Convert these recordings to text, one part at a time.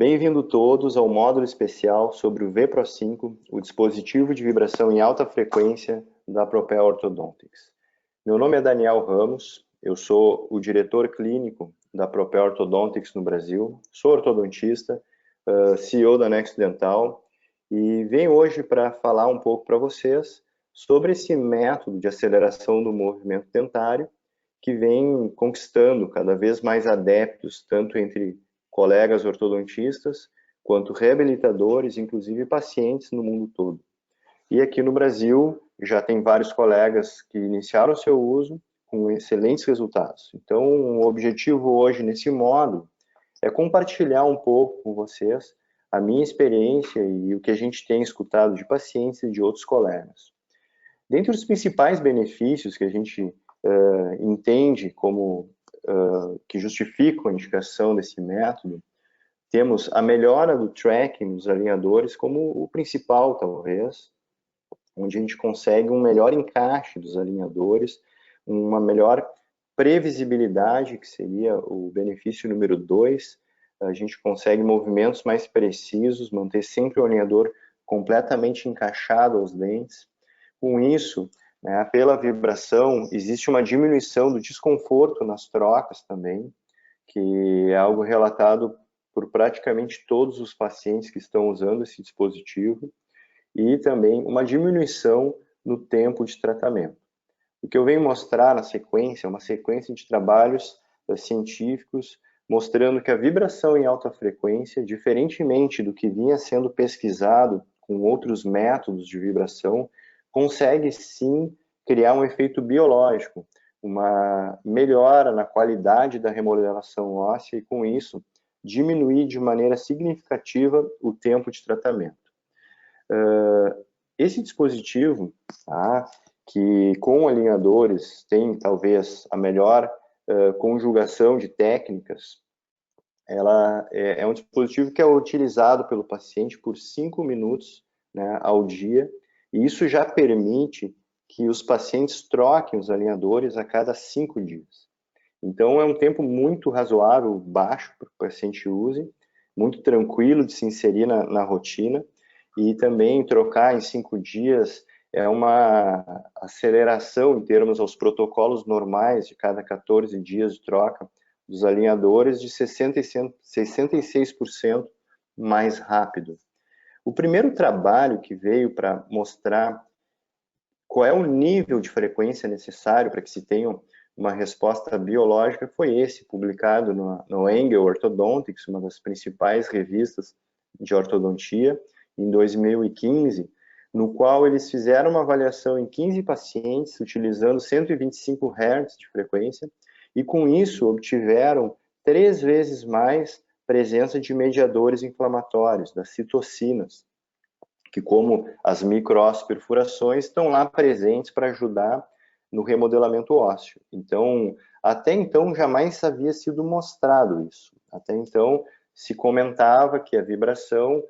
Bem-vindo todos ao módulo especial sobre o VPRO5, o dispositivo de vibração em alta frequência da Propel Orthodontics. Meu nome é Daniel Ramos, eu sou o diretor clínico da Propel Orthodontics no Brasil, sou ortodontista, CEO da Nexo Dental e venho hoje para falar um pouco para vocês sobre esse método de aceleração do movimento dentário que vem conquistando cada vez mais adeptos, tanto entre colegas ortodontistas, quanto reabilitadores, inclusive pacientes no mundo todo. E aqui no Brasil, já tem vários colegas que iniciaram o seu uso com excelentes resultados. Então, o objetivo hoje nesse módulo é compartilhar um pouco com vocês a minha experiência e o que a gente tem escutado de pacientes e de outros colegas. Dentre os principais benefícios que a gente entende como que justificam a indicação desse método, temos a melhora do tracking dos alinhadores como o principal, talvez, onde a gente consegue um melhor encaixe dos alinhadores, uma melhor previsibilidade, que seria o benefício número 2, a gente consegue movimentos mais precisos, manter sempre o alinhador completamente encaixado aos dentes. Com isso, pela vibração, existe uma diminuição do desconforto nas trocas também, que é algo relatado por praticamente todos os pacientes que estão usando esse dispositivo, e também uma diminuição no tempo de tratamento. O que eu venho mostrar na sequência é uma sequência de trabalhos científicos mostrando que a vibração em alta frequência, diferentemente do que vinha sendo pesquisado com outros métodos de vibração, consegue sim criar um efeito biológico, uma melhora na qualidade da remodelação óssea e, com isso, diminuir de maneira significativa o tempo de tratamento. Esse dispositivo, que com alinhadores tem talvez a melhor conjugação de técnicas, ela é um dispositivo que é utilizado pelo paciente por 5 minutos ao dia, e isso já permite que os pacientes troquem os alinhadores a cada 5 dias. Então, é um tempo muito razoável, baixo, para que o paciente use, muito tranquilo de se inserir na rotina, e também trocar em 5 dias é uma aceleração em termos aos protocolos normais de cada 14 dias de troca dos alinhadores de 66% mais rápido. O primeiro trabalho que veio para mostrar qual é o nível de frequência necessário para que se tenha uma resposta biológica foi esse, publicado no Engel Orthodontics, uma das principais revistas de ortodontia, em 2015, no qual eles fizeram uma avaliação em 15 pacientes, utilizando 125 Hz de frequência, e com isso obtiveram 3 vezes mais presença de mediadores inflamatórios, das citocinas, que, como as microperfurações, estão lá presentes para ajudar no remodelamento ósseo. Então, até então, jamais havia sido mostrado isso. Até então, se comentava que a vibração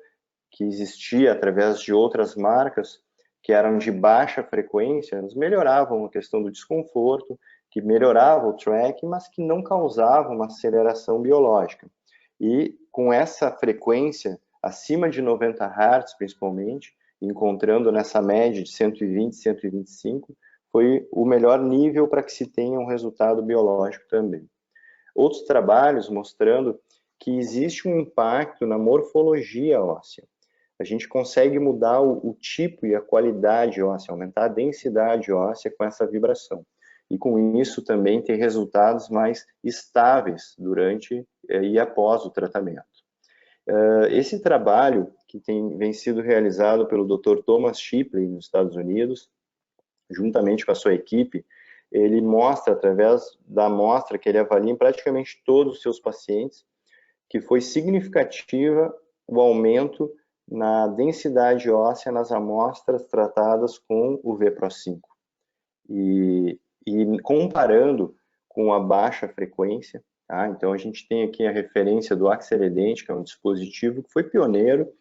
que existia através de outras marcas, que eram de baixa frequência, elas melhoravam a questão do desconforto, que melhorava o tracking, mas que não causavam uma aceleração biológica. E com essa frequência, acima de 90 Hz, principalmente, encontrando nessa média de 120, 125, foi o melhor nível para que se tenha um resultado biológico também. Outros trabalhos mostrando que existe um impacto na morfologia óssea. A gente consegue mudar o tipo e a qualidade óssea, aumentar a densidade óssea com essa vibração. E com isso também ter resultados mais estáveis durante e após o tratamento. Esse trabalho, que vem sido realizado pelo Dr. Thomas Shipley, nos Estados Unidos, juntamente com a sua equipe, ele mostra, através da amostra que ele avalia em praticamente todos os seus pacientes, que foi significativa o aumento na densidade óssea nas amostras tratadas com o VPRO5. E comparando com a baixa frequência, então a gente tem aqui a referência do Axeledente, que é um dispositivo que foi pioneiro,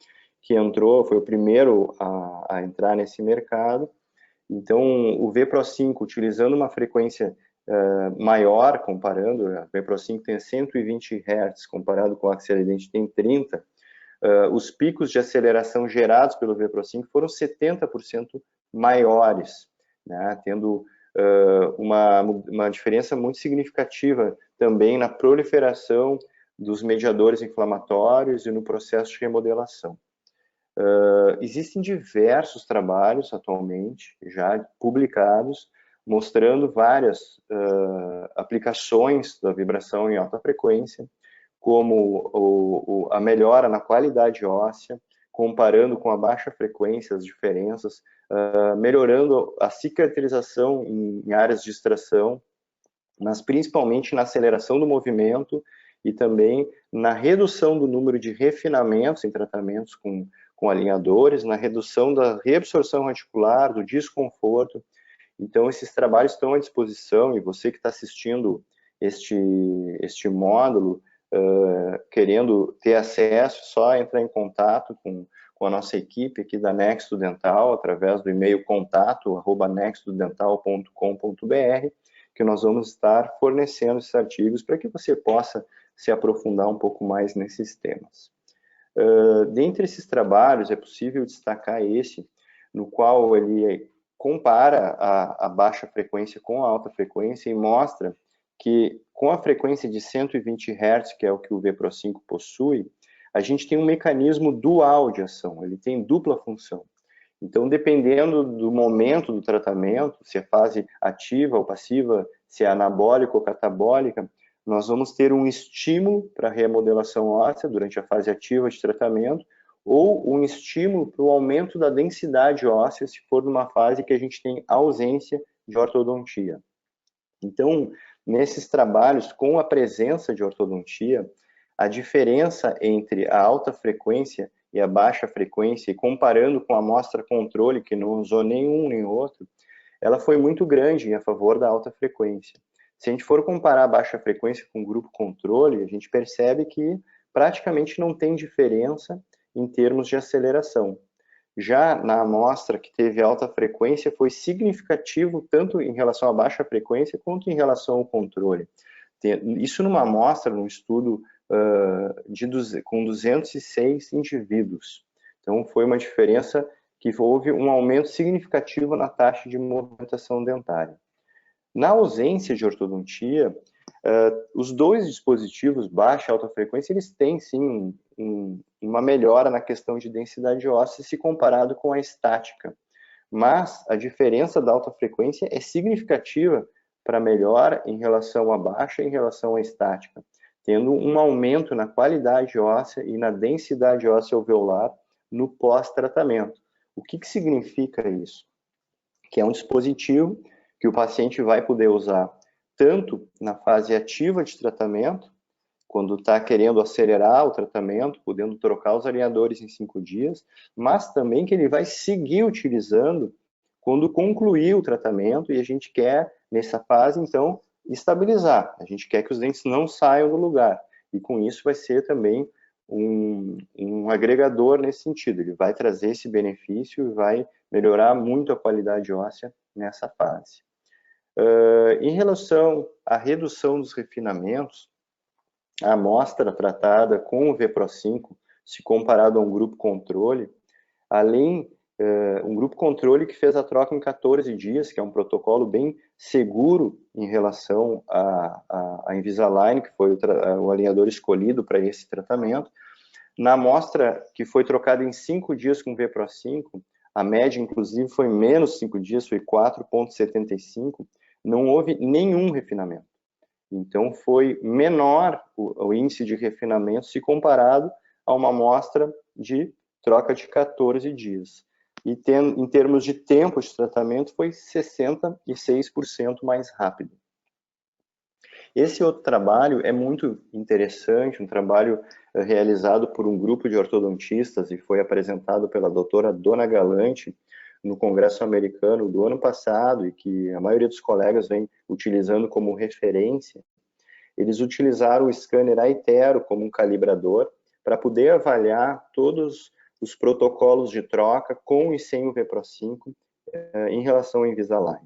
que entrou, foi o primeiro a entrar nesse mercado. Então, o VPRO5, utilizando uma frequência maior, comparando, a VPRO5 tem 120 Hz, comparado com o Axeledente tem 30, os picos de aceleração gerados pelo VPRO5 foram 70% maiores, né, tendo uma diferença muito significativa também na proliferação dos mediadores inflamatórios e no processo de remodelação. Existem diversos trabalhos atualmente já publicados mostrando várias aplicações da vibração em alta frequência, como a melhora na qualidade óssea, comparando com a baixa frequência, as diferenças, melhorando a cicatrização em áreas de extração, mas principalmente na aceleração do movimento e também na redução do número de refinamentos em tratamentos com alinhadores, na redução da reabsorção radicular, do desconforto. Então, esses trabalhos estão à disposição, e você que está assistindo este módulo, querendo ter acesso, só entrar em contato com a nossa equipe aqui da Nexto Dental, através do e-mail contato@nextodental.com.br, que nós vamos estar fornecendo esses artigos para que você possa se aprofundar um pouco mais nesses temas. Dentre esses trabalhos, é possível destacar esse, no qual ele compara a baixa frequência com a alta frequência e mostra que com a frequência de 120 Hz, que é o que o VPRO5 possui, a gente tem um mecanismo dual de ação, ele tem dupla função. Então, dependendo do momento do tratamento, se é fase ativa ou passiva, se é anabólica ou catabólica, nós vamos ter um estímulo para a remodelação óssea durante a fase ativa de tratamento, ou um estímulo para o aumento da densidade óssea, se for numa fase que a gente tem ausência de ortodontia. Então, nesses trabalhos, com a presença de ortodontia, a diferença entre a alta frequência e a baixa frequência, e comparando com a amostra controle, que não usou nenhum nem outro, ela foi muito grande a favor da alta frequência. Se a gente for comparar a baixa frequência com o grupo controle, a gente percebe que praticamente não tem diferença em termos de aceleração. Já na amostra que teve alta frequência, foi significativo tanto em relação à baixa frequência quanto em relação ao controle. Isso numa amostra, num estudo com 206 indivíduos. Então, foi uma diferença que houve um aumento significativo na taxa de movimentação dentária. Na ausência de ortodontia, os dois dispositivos, baixa e alta frequência, eles têm sim uma melhora na questão de densidade óssea se comparado com a estática. Mas a diferença da alta frequência é significativa para melhora em relação à baixa e em relação à estática, tendo um aumento na qualidade óssea e na densidade óssea alveolar no pós-tratamento. O que significa isso? Que é um dispositivo que o paciente vai poder usar tanto na fase ativa de tratamento, quando está querendo acelerar o tratamento, podendo trocar os alinhadores em 5 dias, mas também que ele vai seguir utilizando quando concluir o tratamento, e a gente quer, nessa fase, então, estabilizar. A gente quer que os dentes não saiam do lugar, e com isso vai ser também um agregador nesse sentido. Ele vai trazer esse benefício e vai melhorar muito a qualidade óssea nessa fase. Em relação à redução dos refinamentos, a amostra tratada com o VPRO5, se comparado a um grupo controle, um grupo controle que fez a troca em 14 dias, que é um protocolo bem seguro em relação à Invisalign, que foi o alinhador escolhido para esse tratamento. Na amostra que foi trocada em 5 dias com o VPRO5, a média, inclusive, foi menos 5 dias, foi 4,75, não houve nenhum refinamento. Então, foi menor o índice de refinamento se comparado a uma amostra de troca de 14 dias. E em termos de tempo de tratamento, foi 66% mais rápido. Esse outro trabalho é muito interessante, um trabalho realizado por um grupo de ortodontistas e foi apresentado pela doutora Dona Galante no Congresso Americano do ano passado, e que a maioria dos colegas vem utilizando como referência. Eles utilizaram o scanner aitero como um calibrador para poder avaliar todos os protocolos de troca com e sem o VPRO5 em relação ao Invisalign.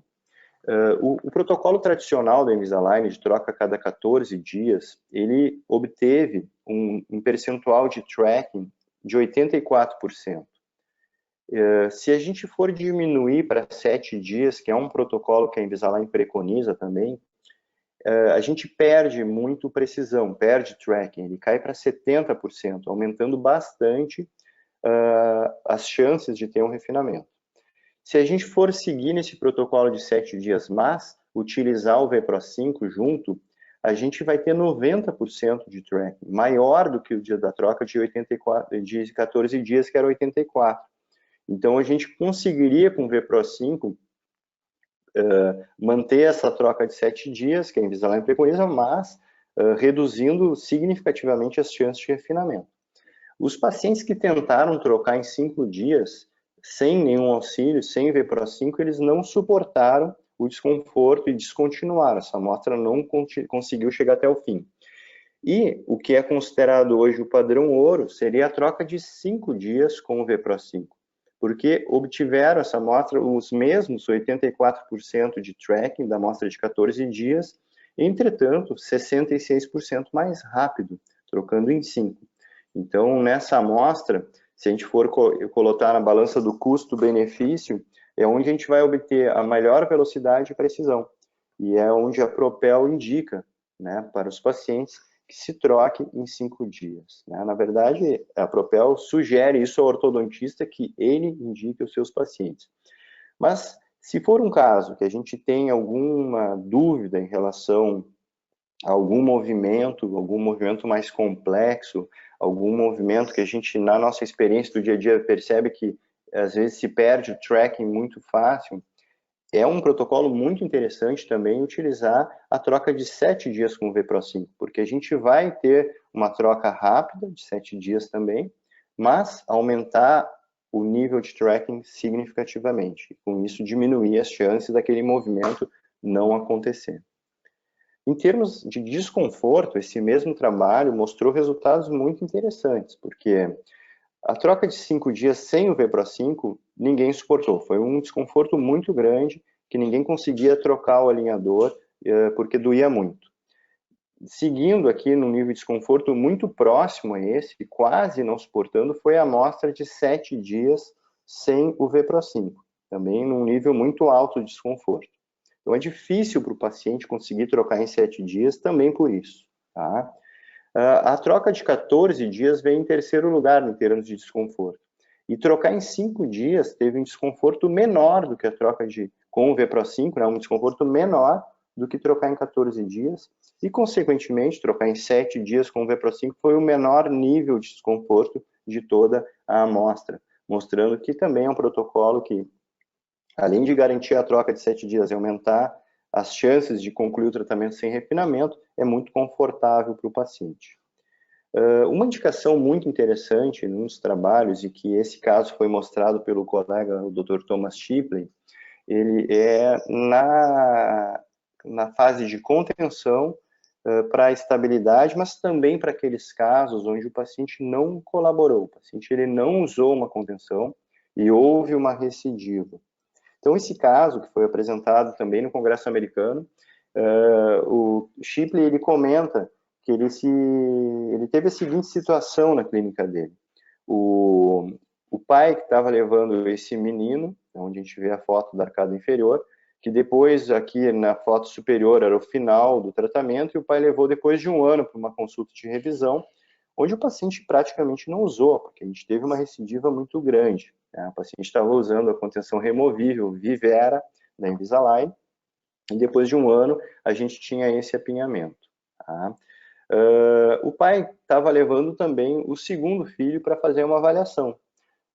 O protocolo tradicional do Invisalign de troca a cada 14 dias, ele obteve um percentual de tracking de 84%. Se a gente for diminuir para 7 dias, que é um protocolo que a Invisalign preconiza também, a gente perde muito precisão, perde tracking, ele cai para 70%, aumentando bastante as chances de ter um refinamento. Se a gente for seguir nesse protocolo de 7 dias, mas utilizar o VPRO 5 junto, a gente vai ter 90% de tracking, maior do que o dia da troca de 14 dias, que era 84. Então, a gente conseguiria, com o VPRO 5, manter essa troca de 7 dias, que a Invisalign preconiza, mas reduzindo significativamente as chances de refinamento. Os pacientes que tentaram trocar em 5 dias, sem nenhum auxílio, sem VPRO 5, eles não suportaram o desconforto e descontinuaram. Essa amostra não conseguiu chegar até o fim. E o que é considerado hoje o padrão ouro seria a troca de 5 dias com o VPRO 5, porque obtiveram essa amostra os mesmos 84% de tracking da amostra de 14 dias, entretanto, 66% mais rápido, trocando em 5. Então, nessa amostra, se a gente for colocar na balança do custo-benefício, é onde a gente vai obter a maior velocidade e precisão. E é onde a Propel indica, né, para os pacientes que se troque em 5 dias. Né? Na verdade, a Propel sugere isso ao ortodontista, que ele indique aos seus pacientes. Mas, se for um caso que a gente tem alguma dúvida em relação a algum movimento mais complexo, algum movimento que a gente, na nossa experiência do dia a dia, percebe que às vezes se perde o tracking muito fácil, é um protocolo muito interessante também utilizar a troca de 7 dias com o VPRO 5, porque a gente vai ter uma troca rápida de 7 dias também, mas aumentar o nível de tracking significativamente. Com isso, diminuir as chances daquele movimento não acontecer. Em termos de desconforto, esse mesmo trabalho mostrou resultados muito interessantes, porque a troca de 5 dias sem o VPRO 5, ninguém suportou. Foi um desconforto muito grande, que ninguém conseguia trocar o alinhador, porque doía muito. Seguindo aqui num nível de desconforto muito próximo a esse, quase não suportando, foi a amostra de 7 dias sem o VPRO 5, também num nível muito alto de desconforto. Então, é difícil para o paciente conseguir trocar em 7 dias também por isso, tá? A troca de 14 dias vem em terceiro lugar em termos de desconforto. E trocar em 5 dias teve um desconforto menor do que a troca com o VPRO 5, né? Um desconforto menor do que trocar em 14 dias. E, consequentemente, trocar em 7 dias com o VPRO 5 foi o menor nível de desconforto de toda a amostra, mostrando que também é um protocolo que, além de garantir a troca de 7 dias e aumentar as chances de concluir o tratamento sem refinamento, é muito confortável para o paciente. Uma indicação muito interessante nos trabalhos, e que esse caso foi mostrado pelo colega, o Dr. Thomas Shipley, ele é na fase de contenção para a estabilidade, mas também para aqueles casos onde o paciente não colaborou, o paciente ele não usou uma contenção e houve uma recidiva. Então, esse caso, que foi apresentado também no Congresso Americano, o Shipley, ele comenta que ele teve a seguinte situação na clínica dele. O pai que estava levando esse menino, onde a gente vê a foto da arcada inferior, que depois, aqui na foto superior, era o final do tratamento, e o pai levou depois de 1 ano para uma consulta de revisão, onde o paciente praticamente não usou, porque a gente teve uma recidiva muito grande. Né? O paciente estava usando a contenção removível Vivera, da Invisalign, e depois de 1 ano a gente tinha esse apinhamento. Tá? O pai estava levando também o segundo filho para fazer uma avaliação.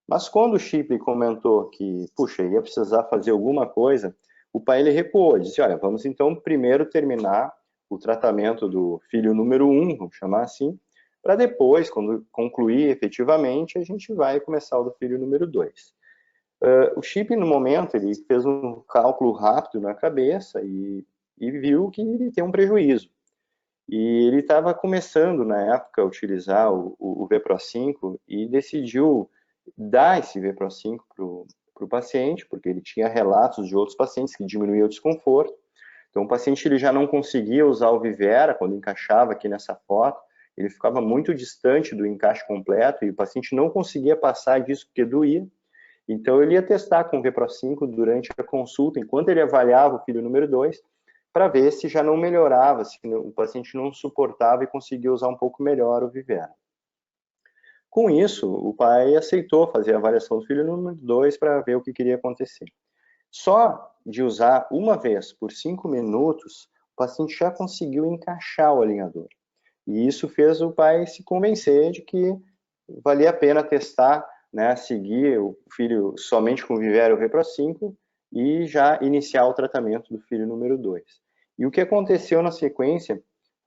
Mas quando o Shipley comentou que, puxa, ia precisar fazer alguma coisa, o pai ele recuou, disse, olha, vamos então primeiro terminar o tratamento do filho número 1, vamos chamar assim, para depois, quando concluir efetivamente, a gente vai começar o do filho número 2. O Shipley, no momento, ele fez um cálculo rápido na cabeça e viu que ele tem um prejuízo. E ele estava começando, na época, a utilizar o VPRO 5 e decidiu dar esse VPRO 5 para o paciente, porque ele tinha relatos de outros pacientes que diminuíam o desconforto. Então, o paciente ele já não conseguia usar o Vivera quando encaixava aqui nessa foto, ele ficava muito distante do encaixe completo e o paciente não conseguia passar disso porque doía. Então, ele ia testar com o VPRO5 durante a consulta, enquanto ele avaliava o filho número 2, para ver se já não melhorava, se o paciente não suportava e conseguia usar um pouco melhor o Vivera. Com isso, o pai aceitou fazer a avaliação do filho número 2 para ver o que queria acontecer. Só de usar uma vez por 5 minutos, o paciente já conseguiu encaixar o alinhador. E isso fez o pai se convencer de que valia a pena testar, né, seguir o filho somente com Vivera ou VPRO5 e já iniciar o tratamento do filho número 2. E o que aconteceu na sequência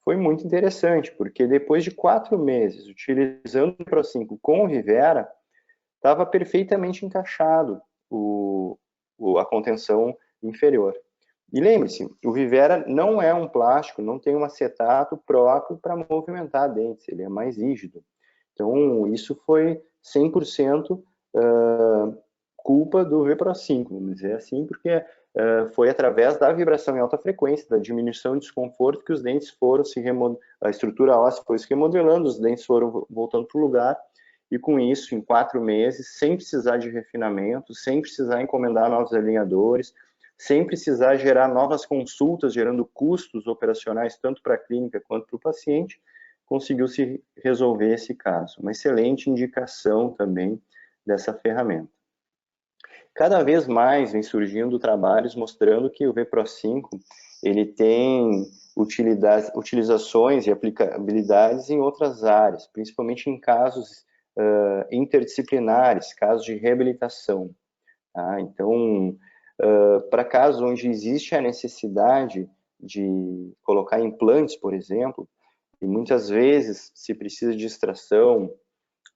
foi muito interessante, porque depois de 4 meses utilizando o VPRO5 com o Vivera, estava perfeitamente encaixado a contenção inferior. E lembre-se, o Vivera não é um plástico, não tem um acetato próprio para movimentar dentes, ele é mais rígido. Então, isso foi 100% culpa do VPRO5, vamos dizer assim, porque foi através da vibração em alta frequência, da diminuição de desconforto, que os dentes foram a estrutura óssea foi se remodelando, os dentes foram voltando para o lugar, e com isso, em 4 meses, sem precisar de refinamento, sem precisar encomendar novos alinhadores, sem precisar gerar novas consultas, gerando custos operacionais tanto para a clínica quanto para o paciente, conseguiu se resolver esse caso. Uma excelente indicação também dessa ferramenta. Cada vez mais vem surgindo trabalhos mostrando que o VPRO5 ele tem utilizações e aplicabilidades em outras áreas, principalmente em casos interdisciplinares, casos de reabilitação. Tá? Então, para casos onde existe a necessidade de colocar implantes, por exemplo, e muitas vezes se precisa de extração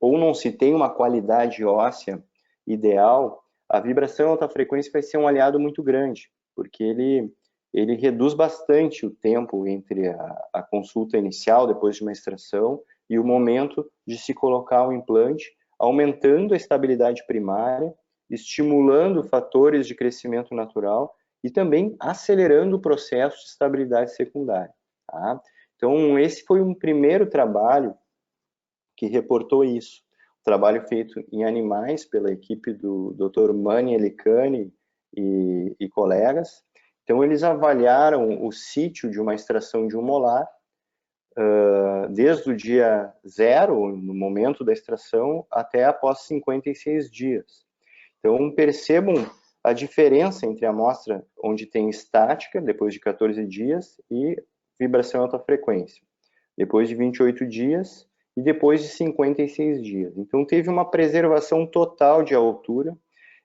ou não se tem uma qualidade óssea ideal, a vibração em alta frequência vai ser um aliado muito grande, porque ele reduz bastante o tempo entre a consulta inicial, depois de uma extração, e o momento de se colocar o implante, aumentando a estabilidade primária, estimulando fatores de crescimento natural e também acelerando o processo de estabilidade secundária. Tá? Então, esse foi um primeiro trabalho que reportou isso. Um trabalho feito em animais pela equipe do Dr. Mani Elicani e colegas. Então, eles avaliaram o sítio de uma extração de um molar, desde o dia 0, no momento da extração, até após 56 dias. Então, percebam a diferença entre a amostra onde tem estática, depois de 14 dias, e vibração em alta frequência, depois de 28 dias e depois de 56 dias. Então, teve uma preservação total de altura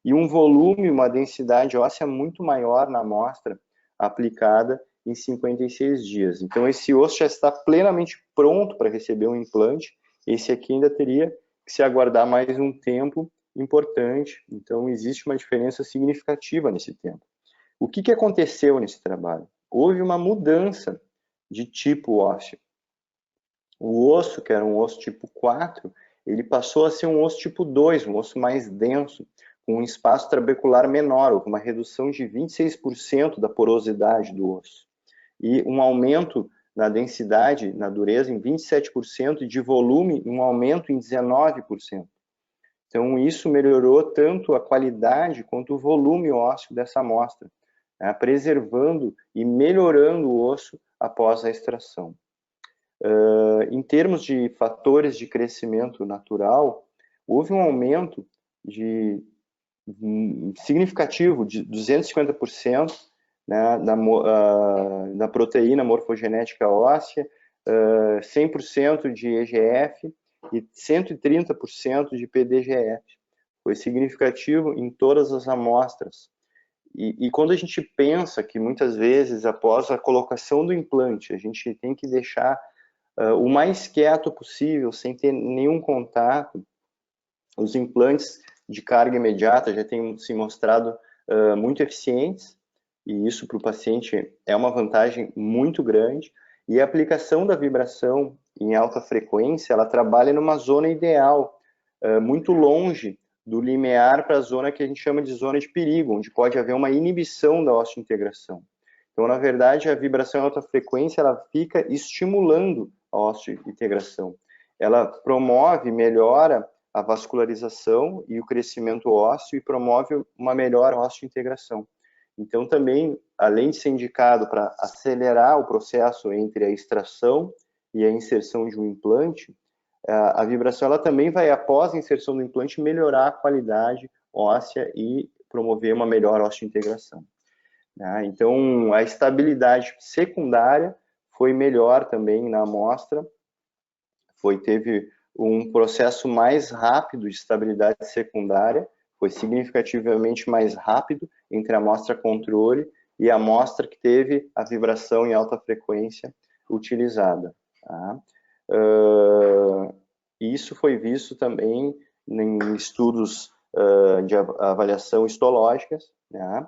e um volume, uma densidade óssea muito maior na amostra aplicada em 56 dias. Então, esse osso já está plenamente pronto para receber um implante. Esse aqui ainda teria que se aguardar mais um tempo importante. Então, existe uma diferença significativa nesse tempo. O que aconteceu nesse trabalho? Houve uma mudança de tipo ósseo. O osso, que era um osso tipo 4, ele passou a ser um osso tipo 2, um osso mais denso, com um espaço trabecular menor, com uma redução de 26% da porosidade do osso. E um aumento na densidade, na dureza, em 27%, e de volume, um aumento em 19%. Então, isso melhorou tanto a qualidade quanto o volume ósseo dessa amostra, né, preservando e melhorando o osso após a extração. Em termos de fatores de crescimento natural, houve um aumento significativo de 250%, né, da proteína morfogenética óssea, 100% de EGF e 130% de PDGF. Foi significativo em todas as amostras. E quando a gente pensa que muitas vezes, após a colocação do implante, a gente tem que deixar o mais quieto possível, sem ter nenhum contato, os implantes de carga imediata já têm se mostrado muito eficientes, e isso para o paciente é uma vantagem muito grande. E a aplicação da vibração em alta frequência, ela trabalha numa zona ideal, muito longe do limiar para a zona que a gente chama de zona de perigo, onde pode haver uma inibição da osteointegração. Então, na verdade, a vibração em alta frequência, ela fica estimulando a osteointegração. Ela promove, melhora a vascularização e o crescimento ósseo e promove uma melhor osteointegração. Então, também, além de ser indicado para acelerar o processo entre a extração e a inserção de um implante, a vibração ela também vai, após a inserção do implante, melhorar a qualidade óssea e promover uma melhor osteointegração. Então, a estabilidade secundária foi melhor também na amostra, teve um processo mais rápido de estabilidade secundária, foi significativamente mais rápido entre a amostra controle e a amostra que teve a vibração em alta frequência utilizada. Tá? Isso foi visto também em estudos de avaliação histológicas, né?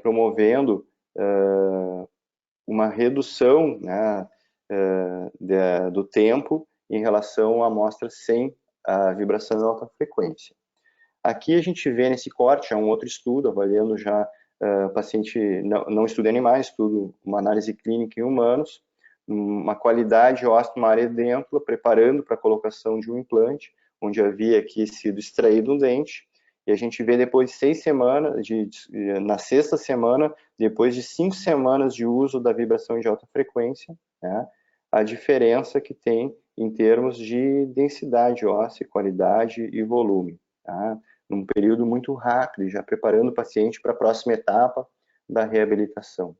Promovendo uma redução, né, do tempo em relação à amostra sem a vibração em alta frequência. Aqui a gente vê nesse corte, é um outro estudo, avaliando já paciente, não estudo em animais, estudo uma análise clínica em humanos, uma qualidade óssea, uma área dentro, preparando para a colocação de um implante, onde havia aqui sido extraído um dente, e a gente vê depois de 6 semanas, na sexta semana, depois de 5 semanas de uso da vibração de alta frequência, né, a diferença que tem em termos de densidade óssea, qualidade e volume, tá? Num período muito rápido, já preparando o paciente para a próxima etapa da reabilitação.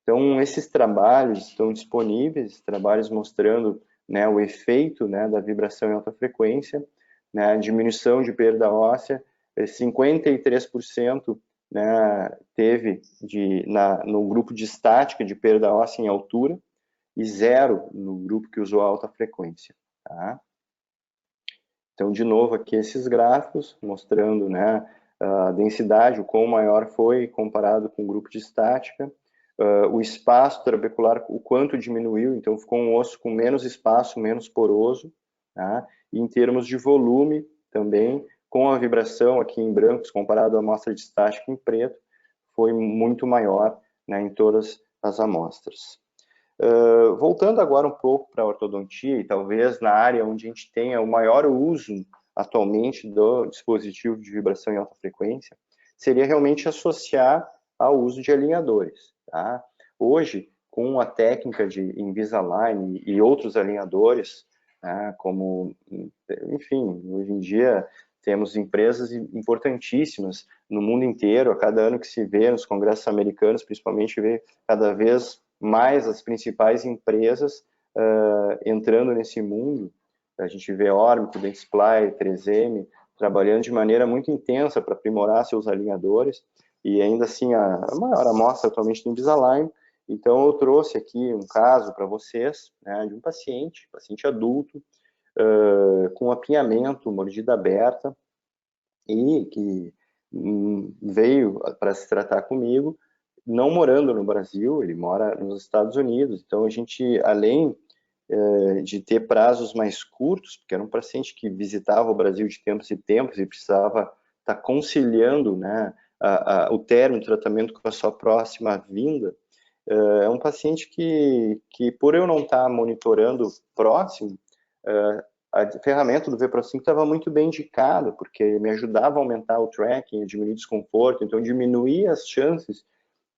Então, esses trabalhos estão disponíveis, trabalhos mostrando, né, o efeito, né, da vibração em alta frequência, né, diminuição de perda óssea, 53%, né, teve no grupo de estática de perda óssea em altura e 0 no grupo que usou alta frequência. Tá? Então, de novo, aqui esses gráficos mostrando, né, a densidade, o quão maior foi comparado com o grupo de estática, o espaço trabecular, o quanto diminuiu, então ficou um osso com menos espaço, menos poroso, tá? E em termos de volume também, com a vibração aqui em brancos, comparado à amostra de estática em preto, foi muito maior, né, em todas as amostras. Voltando agora um pouco para a ortodontia, e talvez na área onde a gente tenha o maior uso atualmente do dispositivo de vibração em alta frequência, seria realmente associar ao uso de alinhadores. Tá? Hoje, com a técnica de Invisalign e outros alinhadores, né, como, enfim, hoje em dia temos empresas importantíssimas no mundo inteiro, a cada ano que se vê nos congressos americanos, principalmente, vê cada vez mais as principais empresas entrando nesse mundo. A gente vê Ormco, Dentsply, 3M, trabalhando de maneira muito intensa para aprimorar seus alinhadores, e ainda assim a maior amostra atualmente do Invisalign. Então eu trouxe aqui um caso para vocês, né, de um paciente adulto, com apinhamento, mordida aberta, e que veio para se tratar comigo, não morando no Brasil, ele mora nos Estados Unidos. Então a gente, além de ter prazos mais curtos, porque era um paciente que visitava o Brasil de tempos e tempos e precisava estar conciliando, né, o término do tratamento com a sua próxima vinda, é um paciente que por eu não estar monitorando próximo, a ferramenta do VPRO5 estava muito bem indicada, porque me ajudava a aumentar o tracking, a diminuir o desconforto, então diminuía as chances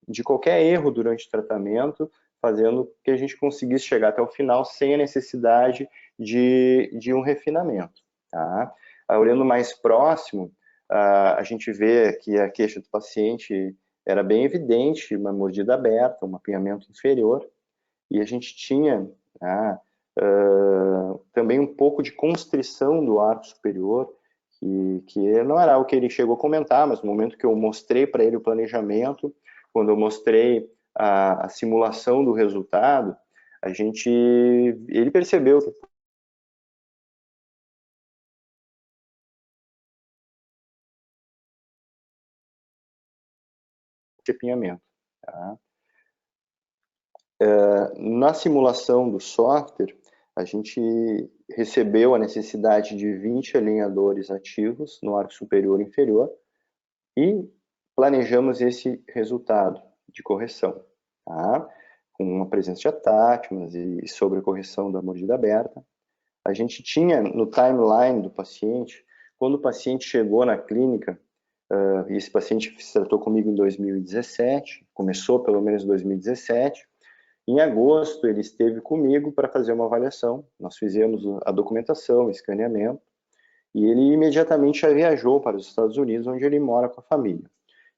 de qualquer erro durante o tratamento, fazendo que a gente conseguisse chegar até o final sem a necessidade de um refinamento. Tá? Olhando mais próximo, a gente vê que a queixa do paciente era bem evidente, uma mordida aberta, um apinhamento inferior, e a gente tinha também um pouco de constrição do arco superior, que não era o que ele chegou a comentar, mas no momento que eu mostrei para ele o planejamento, quando eu mostrei a simulação do resultado, ele percebeu que apinhamento. Tá? Na simulação do software, a gente recebeu a necessidade de 20 alinhadores ativos no arco superior e inferior e planejamos esse resultado de correção. Tá? com uma presença de atáchimas e sobrecorreção da mordida aberta. A gente tinha no timeline do paciente, quando o paciente chegou na clínica, e esse paciente se tratou comigo em 2017, começou pelo menos em 2017, em agosto ele esteve comigo para fazer uma avaliação, nós fizemos a documentação, o escaneamento, e ele imediatamente já viajou para os Estados Unidos, onde ele mora com a família.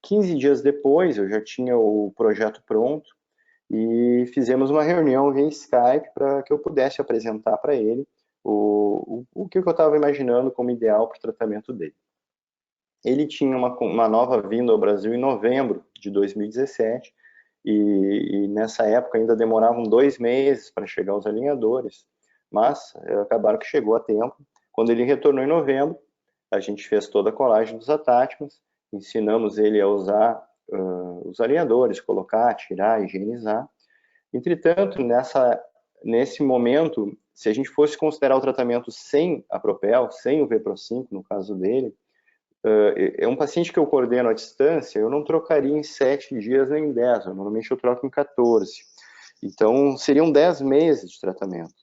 15 dias depois, eu já tinha o projeto pronto, e fizemos uma reunião via Skype para que eu pudesse apresentar para ele o que eu estava imaginando como ideal para o tratamento dele. Ele tinha uma nova vinda ao Brasil em novembro de 2017, e nessa época ainda demoravam 2 meses para chegar os alinhadores, mas acabaram que chegou a tempo. Quando ele retornou em novembro, a gente fez toda a colagem dos attachments, ensinamos ele a usar os alinhadores, colocar, tirar, higienizar. Entretanto, nesse momento, se a gente fosse considerar o tratamento sem a Propel, sem o VPRO5, no caso dele, é um paciente que eu coordeno à distância, eu não trocaria em 7 dias nem em 10, normalmente eu troco em 14. Então, seriam 10 meses de tratamento.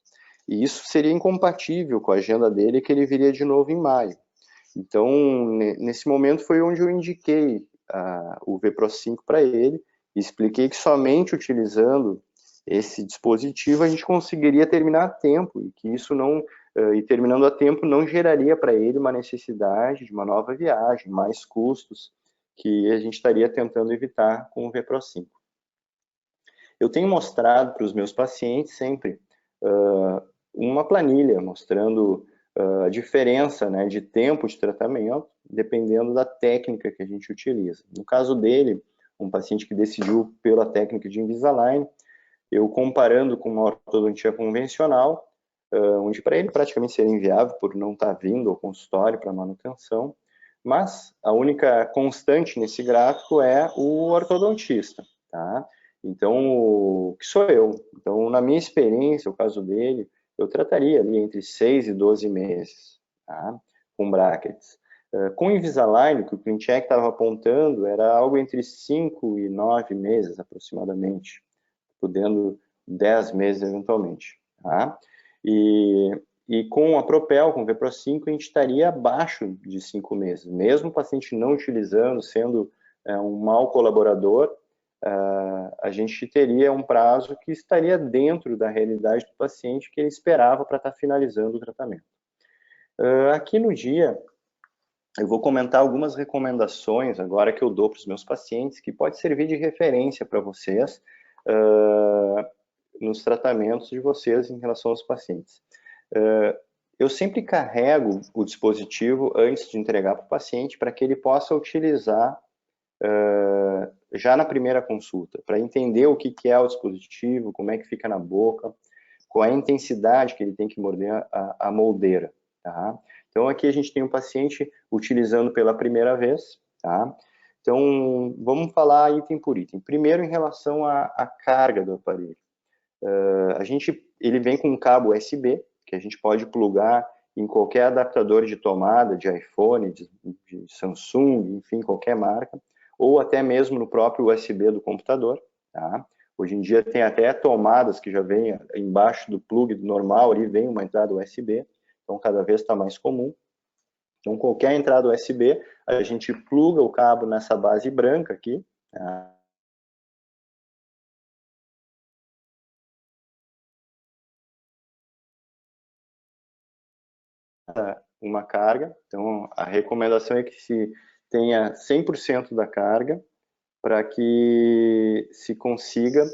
E isso seria incompatível com a agenda dele, que ele viria de novo em maio. Então, nesse momento foi onde eu indiquei o VPRO5 para ele, e expliquei que somente utilizando esse dispositivo a gente conseguiria terminar a tempo, e que isso não, e terminando a tempo não geraria para ele uma necessidade de uma nova viagem, mais custos, que a gente estaria tentando evitar com o VPRO5. Eu tenho mostrado para os meus pacientes sempre uma planilha mostrando a diferença, né, de tempo de tratamento, dependendo da técnica que a gente utiliza. No caso dele, um paciente que decidiu pela técnica de Invisalign, eu comparando com uma ortodontia convencional, onde para ele praticamente seria inviável por não estar vindo ao consultório para manutenção, mas a única constante nesse gráfico é o ortodontista, tá? Então, que sou eu. Então, na minha experiência, o caso dele, eu trataria ali entre 6 e 12 meses, tá? Com brackets. Com Invisalign, que o ClinCheck estava apontando, era algo entre 5 e 9 meses, aproximadamente, podendo 10 meses eventualmente, tá? E com a Propel, com o VPRO5, a gente estaria abaixo de 5 meses. Mesmo o paciente não utilizando, sendo um mau colaborador, a gente teria um prazo que estaria dentro da realidade do paciente que ele esperava para estar finalizando o tratamento. Aqui no dia, eu vou comentar algumas recomendações agora que eu dou para os meus pacientes, que pode servir de referência para vocês nos tratamentos de vocês em relação aos pacientes. Eu sempre carrego o dispositivo antes de entregar para o paciente para que ele possa utilizar já na primeira consulta, para entender o que é o dispositivo, como é que fica na boca, qual é a intensidade que ele tem que morder a moldeira, tá? Então, aqui a gente tem um paciente utilizando pela primeira vez, tá? Então, vamos falar item por item. Primeiro, em relação à carga do aparelho. Ele vem com um cabo USB, que a gente pode plugar em qualquer adaptador de tomada, de iPhone, de Samsung, enfim, qualquer marca, ou até mesmo no próprio USB do computador, tá? Hoje em dia tem até tomadas que já vem embaixo do plug normal, ali vem uma entrada USB, então cada vez está mais comum. Então qualquer entrada USB, a gente pluga o cabo nessa base branca aqui, tá? Uma carga, então a recomendação é que se tenha 100% da carga, para que se consiga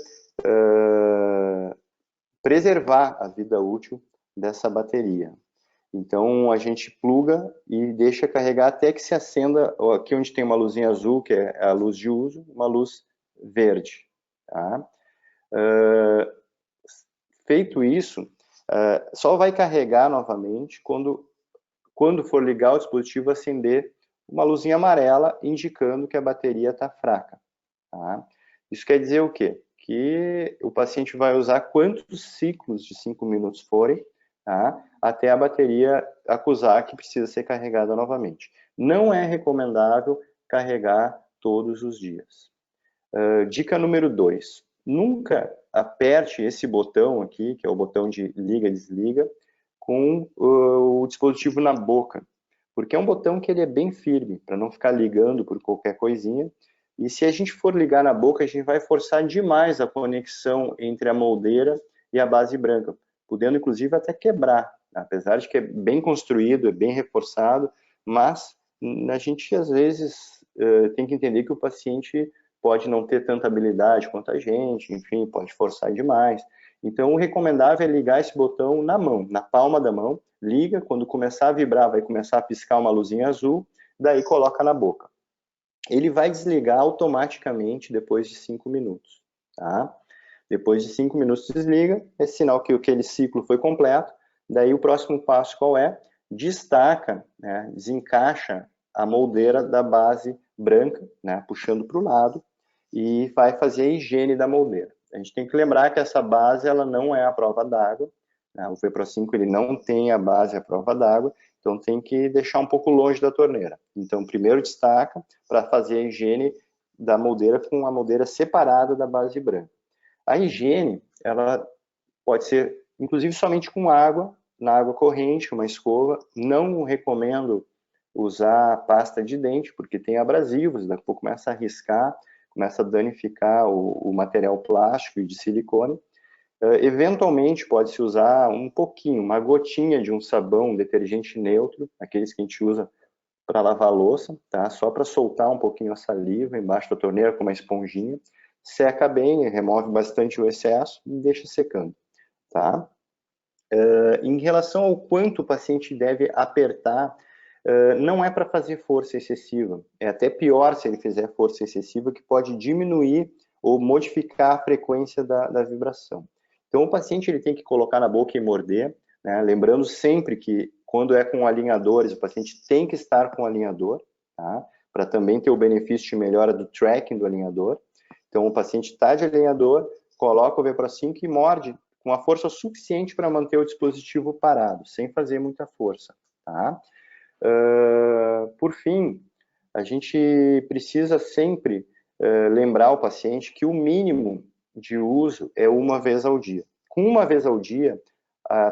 preservar a vida útil dessa bateria. Então, a gente pluga e deixa carregar até que se acenda, aqui onde tem uma luzinha azul, que é a luz de uso, uma luz verde. Tá? Feito isso, só vai carregar novamente quando for ligar o dispositivo, acender uma luzinha amarela, indicando que a bateria está fraca. Tá? Isso quer dizer o quê? Que o paciente vai usar quantos ciclos de 5 minutos forem, tá? Até a bateria acusar que precisa ser carregada novamente. Não é recomendável carregar todos os dias. Dica número 2. Nunca aperte esse botão aqui, que é o botão de liga e desliga, com o dispositivo na boca, porque é um botão que ele é bem firme, para não ficar ligando por qualquer coisinha, e se a gente for ligar na boca, a gente vai forçar demais a conexão entre a moldeira e a base branca, podendo inclusive até quebrar, apesar de que é bem construído, é bem reforçado, mas a gente às vezes tem que entender que o paciente pode não ter tanta habilidade quanto a gente, enfim, pode forçar demais. Então, o recomendável é ligar esse botão na mão, na palma da mão, liga, quando começar a vibrar, vai começar a piscar uma luzinha azul, daí coloca na boca. Ele vai desligar automaticamente depois de 5 minutos, tá? Depois de 5 minutos desliga, é sinal que aquele ciclo foi completo, daí o próximo passo qual é? Destaca, né, desencaixa a moldeira da base branca, né, puxando para o lado, e vai fazer a higiene da moldeira. A gente tem que lembrar que essa base ela não é a prova d'água, né? O VPRO 5 ele não tem a base à prova d'água, então tem que deixar um pouco longe da torneira. Então primeiro destaca para fazer a higiene da moldeira com a moldeira separada da base branca. A higiene ela pode ser inclusive somente com água, na água corrente, uma escova. Não recomendo usar pasta de dente, porque tem abrasivos, daqui a pouco começa a riscar, começa a danificar o material plástico e de silicone. Eventualmente pode-se usar um pouquinho, uma gotinha de um sabão, um detergente neutro, aqueles que a gente usa para lavar a louça, tá? Só para soltar um pouquinho a saliva embaixo da torneira com uma esponjinha. Seca bem, remove bastante o excesso e deixa secando, tá? Em relação ao quanto o paciente deve apertar, não é para fazer força excessiva. É até pior se ele fizer força excessiva, que pode diminuir ou modificar a frequência da vibração. Então, o paciente ele tem que colocar na boca e morder, né? Lembrando sempre que, quando é com alinhadores, o paciente tem que estar com alinhador, tá? Para também ter o benefício de melhora do tracking do alinhador. Então, o paciente está de alinhador, coloca o VPRO 5 e morde com a força suficiente para manter o dispositivo parado, sem fazer muita força, tá? Por fim, a gente precisa sempre lembrar o paciente que o mínimo de uso é uma vez ao dia. Com uma vez ao dia,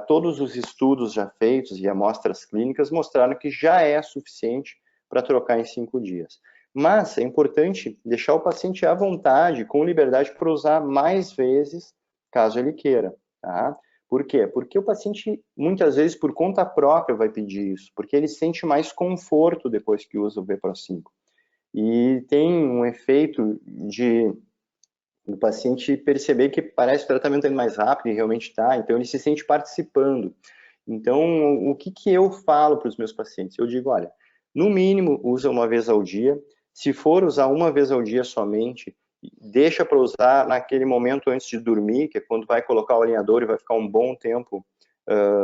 todos os estudos já feitos e amostras clínicas mostraram que já é suficiente para trocar em 5 dias. Mas é importante deixar o paciente à vontade, com liberdade, para usar mais vezes, caso ele queira, tá? Por quê? Porque o paciente, muitas vezes, por conta própria, vai pedir isso, porque ele sente mais conforto depois que usa o VPRO 5. E tem um efeito de o paciente perceber que parece que o tratamento é mais rápido, e realmente está, então ele se sente participando. Então, o que eu falo para os meus pacientes? Eu digo, olha, no mínimo, usa uma vez ao dia. Se for usar uma vez ao dia somente, deixa para usar naquele momento antes de dormir, que é quando vai colocar o alinhador e vai ficar um bom tempo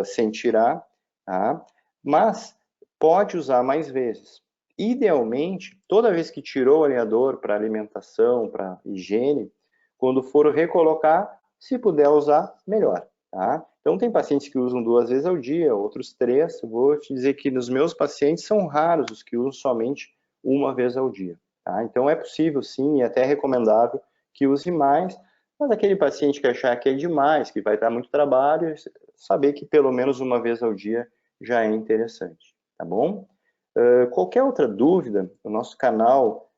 sem tirar, tá? Mas pode usar mais vezes. Idealmente, toda vez que tirou o alinhador para alimentação, para higiene, quando for recolocar, se puder usar, melhor, tá? Então, tem pacientes que usam 2 vezes ao dia, outros 3. Vou te dizer que nos meus pacientes são raros os que usam somente uma vez ao dia, tá? Então, é possível, sim, e até recomendável que use mais, mas aquele paciente que achar que é demais, que vai dar muito trabalho, saber que pelo menos uma vez ao dia já é interessante, tá bom? Qualquer outra dúvida, o nosso canal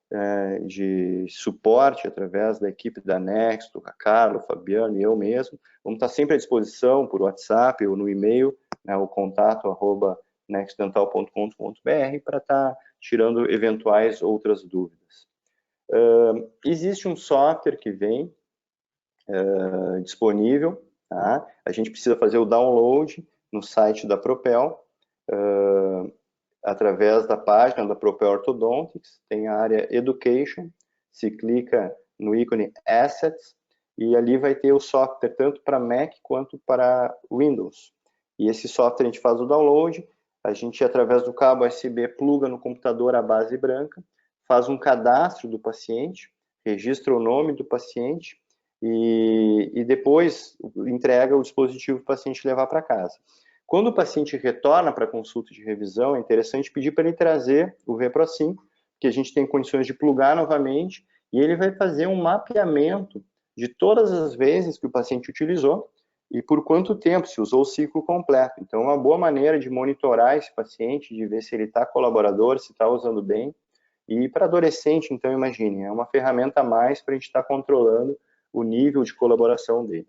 de suporte através da equipe da Nexto, a Carla, o Fabiano e eu mesmo, vamos estar sempre à disposição por WhatsApp ou no e-mail, né, o contato@nextdental.com.br para estar tirando eventuais outras dúvidas. Existe um software que vem disponível, tá? A gente precisa fazer o download no site da Propel, através da página da Propel Orthodontics, tem a área Education, se clica no ícone Assets, e ali vai ter o software tanto para Mac quanto para Windows. E esse software a gente faz o download, a gente, através do cabo USB, pluga no computador a base branca, faz um cadastro do paciente, registra o nome do paciente, e depois entrega o dispositivo para o paciente levar para casa. Quando o paciente retorna para a consulta de revisão, é interessante pedir para ele trazer o VPRO 5, que a gente tem condições de plugar novamente, e ele vai fazer um mapeamento de todas as vezes que o paciente utilizou e por quanto tempo, se usou o ciclo completo. Então, é uma boa maneira de monitorar esse paciente, de ver se ele está colaborador, se está usando bem. E para adolescente, então, imagine, é uma ferramenta a mais para a gente estar controlando o nível de colaboração dele.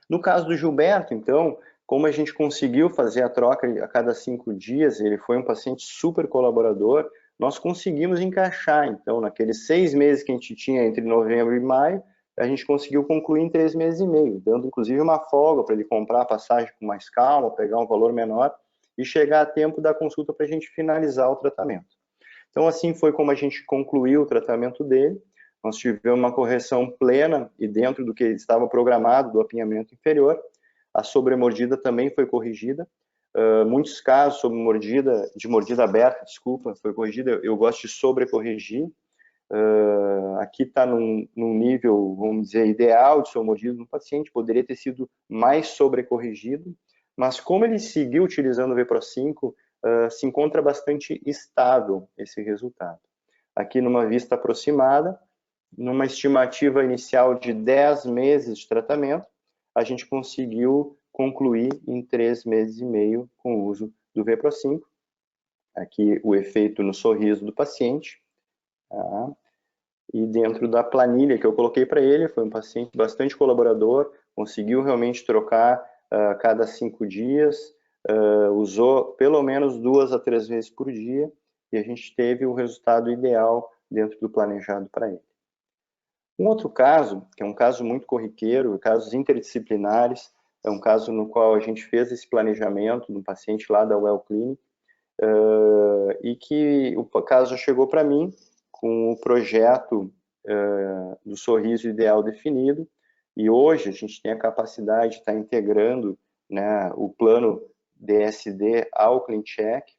No caso do Gilberto, então, como a gente conseguiu fazer a troca a cada 5 dias, ele foi um paciente super colaborador, nós conseguimos encaixar, então, naqueles 6 meses que a gente tinha entre novembro e maio, a gente conseguiu concluir em 3 meses e meio, dando inclusive uma folga para ele comprar a passagem com mais calma, pegar um valor menor e chegar a tempo da consulta para a gente finalizar o tratamento. Então, assim foi como a gente concluiu o tratamento dele. Nós tivemos uma correção plena e dentro do que estava programado do apinhamento inferior. A sobremordida também foi corrigida. Muitos casos de mordida aberta, desculpa, foi corrigida. Eu gosto de sobrecorrigir. Aqui está num nível, vamos dizer, ideal de sobremordida no paciente. Poderia ter sido mais sobrecorrigido, mas como ele seguiu utilizando o VPRO5, se encontra bastante estável esse resultado. Aqui numa vista aproximada, numa estimativa inicial de 10 meses de tratamento, a gente conseguiu concluir em 3 meses e meio com o uso do VPRO5. Aqui o efeito no sorriso do paciente. Tá? E dentro da planilha que eu coloquei para ele, foi um paciente bastante colaborador, conseguiu realmente trocar a cada 5 dias, usou pelo menos 2 a 3 vezes por dia, e a gente teve o resultado ideal dentro do planejado para ele. Um outro caso, que é um caso muito corriqueiro, casos interdisciplinares, é um caso no qual a gente fez esse planejamento no paciente lá da Well Clinic, e que o caso já chegou para mim com o projeto do sorriso ideal definido, e hoje a gente tem a capacidade de estar integrando, né, o plano DSD ao ClinCheck.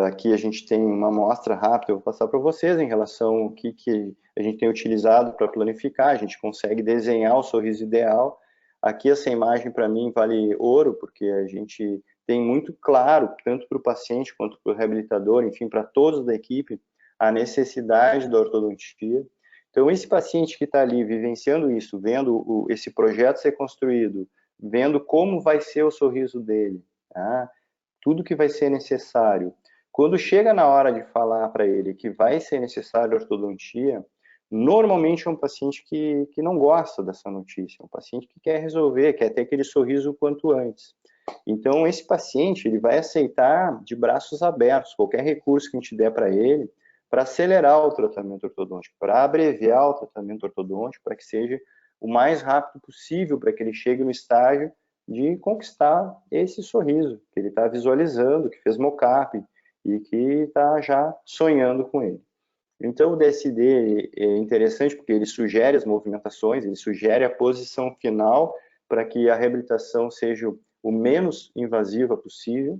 Aqui a gente tem uma amostra rápida, eu vou passar para vocês em relação ao que a gente tem utilizado para planificar, a gente consegue desenhar o sorriso ideal. Aqui essa imagem para mim vale ouro, porque a gente tem muito claro, tanto para o paciente quanto para o reabilitador, enfim, para todos da equipe, a necessidade da ortodontia. Então, esse paciente que está ali vivenciando isso, vendo esse projeto ser construído, vendo como vai ser o sorriso dele, tá? Tudo que vai ser necessário. Quando chega na hora de falar para ele que vai ser necessário ortodontia, normalmente é um paciente que não gosta dessa notícia, é um paciente que quer resolver, quer ter aquele sorriso o quanto antes. Então, esse paciente ele vai aceitar de braços abertos qualquer recurso que a gente der para ele, para acelerar o tratamento ortodôntico, para abreviar o tratamento ortodôntico, para que seja o mais rápido possível, para que ele chegue no estágio de conquistar esse sorriso que ele está visualizando, que fez mockup e que está já sonhando com ele. Então, o DSD é interessante porque ele sugere as movimentações, ele sugere a posição final para que a reabilitação seja o menos invasiva possível.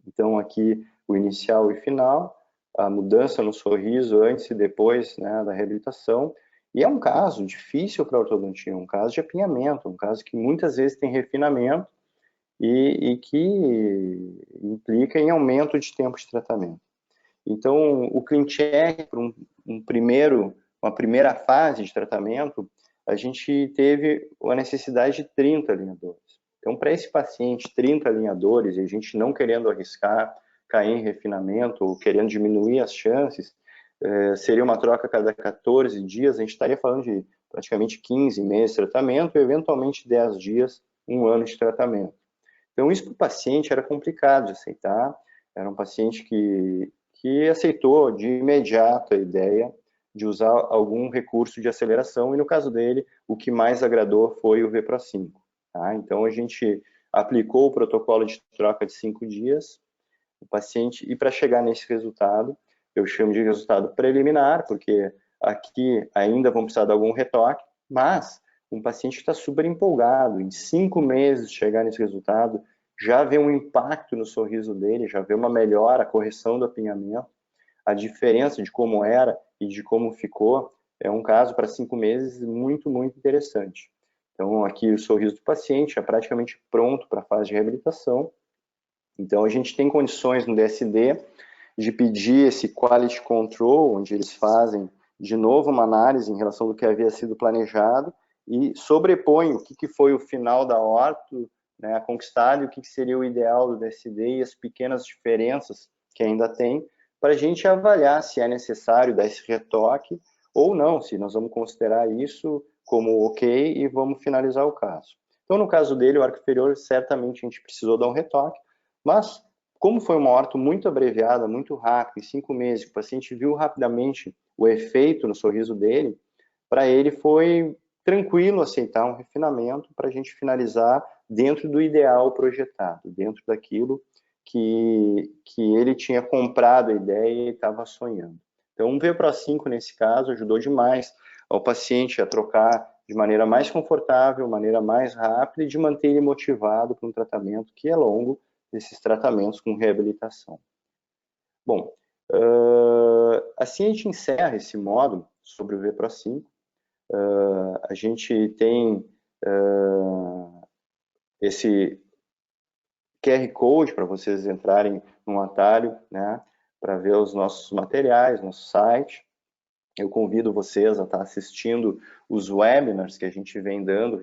Então, aqui o inicial e final, a mudança no sorriso antes e depois, né, da reabilitação. E é um caso difícil para a ortodontia, um caso de apinhamento, um caso que muitas vezes tem refinamento e que implica em aumento de tempo de tratamento. Então, o ClinCheck, para uma primeira fase de tratamento, a gente teve a necessidade de 30 alinhadores. Então, para esse paciente, 30 alinhadores, e a gente não querendo arriscar, cair em refinamento ou querendo diminuir as chances, seria uma troca a cada 14 dias, a gente estaria falando de praticamente 15 meses de tratamento e eventualmente 10 dias, 1 ano de tratamento. Então, isso para o paciente era complicado de aceitar, era um paciente que aceitou de imediato a ideia de usar algum recurso de aceleração, e no caso dele, o que mais agradou foi o VPRO5. Tá? Então, a gente aplicou o protocolo de troca de 5 dias, o paciente, e para chegar nesse resultado, eu chamo de resultado preliminar, porque aqui ainda vamos precisar de algum retoque, mas um paciente está super empolgado, em 5 meses chegar nesse resultado, já vê um impacto no sorriso dele, já vê uma melhora, a correção do apinhamento, a diferença de como era e de como ficou, é um caso para 5 meses muito, muito interessante. Então, aqui o sorriso do paciente é praticamente pronto para a fase de reabilitação. Então, a gente tem condições no DSD de pedir esse quality control, onde eles fazem de novo uma análise em relação do que havia sido planejado e sobrepõe o que foi o final da orto, né, conquistado, e o que seria o ideal do DSD e as pequenas diferenças que ainda tem, para a gente avaliar se é necessário dar esse retoque ou não, se nós vamos considerar isso como ok e vamos finalizar o caso. Então, no caso dele, o arco inferior, certamente a gente precisou dar um retoque, mas como foi uma orto muito abreviada, muito rápido, em 5 meses, o paciente viu rapidamente o efeito no sorriso dele, para ele foi tranquilo aceitar um refinamento para a gente finalizar dentro do ideal projetado, dentro daquilo que ele tinha comprado a ideia e estava sonhando. Então, um VPRO5 nesse caso ajudou demais ao paciente a trocar de maneira mais confortável, maneira mais rápida e de manter ele motivado para um tratamento que é longo, desses tratamentos com reabilitação. Bom, assim a gente encerra esse módulo sobre o VPRO5. A gente tem esse QR Code para vocês entrarem num atalho, né, para ver os nossos materiais, nosso site. Eu convido vocês a estar assistindo os webinars que a gente vem dando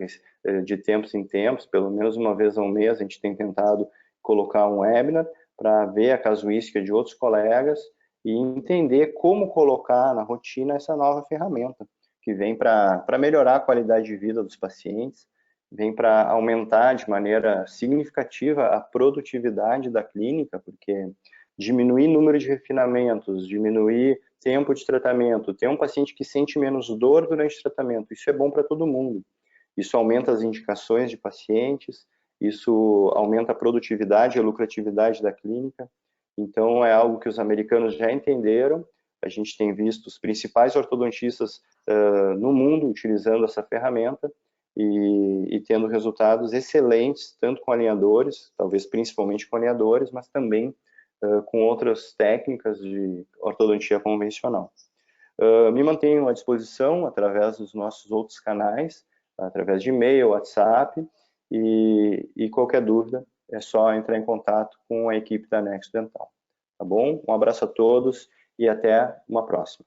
de tempos em tempos, pelo menos uma vez ao mês a gente tem tentado colocar um webinar para ver a casuística de outros colegas e entender como colocar na rotina essa nova ferramenta, que vem para melhorar a qualidade de vida dos pacientes, vem para aumentar de maneira significativa a produtividade da clínica, porque diminuir número de refinamentos, diminuir tempo de tratamento, ter um paciente que sente menos dor durante o tratamento, isso é bom para todo mundo. Isso aumenta as indicações de pacientes, isso aumenta a produtividade e a lucratividade da clínica. Então, é algo que os americanos já entenderam. A gente tem visto os principais ortodontistas no mundo utilizando essa ferramenta e tendo resultados excelentes, tanto com alinhadores, talvez principalmente com alinhadores, mas também com outras técnicas de ortodontia convencional. Me mantenho à disposição através dos nossos outros canais, através de e-mail, WhatsApp, e qualquer dúvida é só entrar em contato com a equipe da Nexo Dental. Tá bom? Um abraço a todos e até uma próxima.